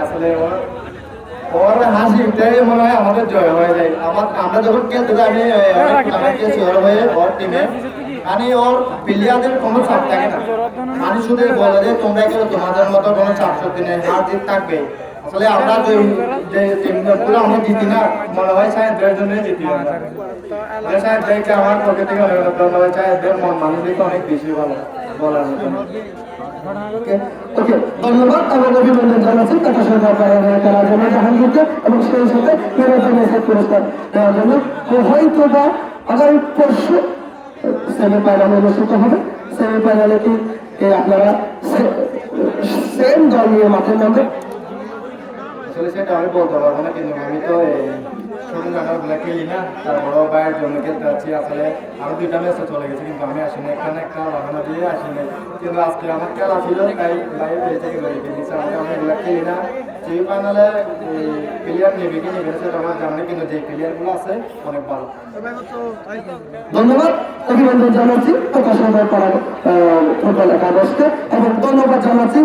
আসলে ওর হাসিটাই মনে হয় আমাদের জয় হয়ে যায়। আমরা যখন খেলতে যাই আমি শিওর হয়ে ওর টিমে মানে ওর প্লেয়ারদের কোনো চাপ থাকে না। মানে শুধু বলে যে তোমরা খেলো, তোমাদের মতো কোনো চাপ শক্তি নেই, হার জিত থাকবে। আসলে আমরা যে টিমগুলো আমরা জিতি না, মনে হয় সাহেবদের জন্য জিতি আমরা। সাহেবদেরকে আমার পক্ষে থেকে অনেক ধন্যবাদ। সাহেবদের মন মানসিক অনেক বেশি ভালো বলার মতো। ওকে, ধন্যবাদ এবং অভিনন্দন জানাচ্ছি টাটা সরকার খেলার জন্য জাহাঙ্গীরকে এবং সেই সাথে পুরস্কার দেওয়ার জন্য। হয়তো বা আগামী পরশু সেমিফাইনাল অনুষ্ঠিত হবে। সেমিফাইনালে কি আপনারা সেম দল নিয়ে মাঠে নামবে? আসলে সেটা আমি বলতে পারবো না, কিন্তু আমি তো ছোটো জানাগুলো খেলি না, তার বড় ভাইয়ের জন্য খেলতে যাচ্ছি। আসলে আরও 2টা ম্যাচে চলে গেছে, কিন্তু আমি আসিনি, একটা লাগানো দিয়ে আসিনি। কিন্তু আজকে আমার খেলা ছিল, তাই বাইরে পেয়ে থেকে বেরিয়ে গেছি। আমি এগুলো খেলি না। সেই ফাইনালে প্লেয়ার নেবে কি নেবে সেটা আমার জানি, কিন্তু যে প্লেয়ারগুলো আছে অনেক ভালো। ধন্যবাদ, অভিনন্দন জানাচ্ছি টাটা সরকার পাড়ার ফুটবল একাদশকে এবং ধন্যবাদ জানাচ্ছি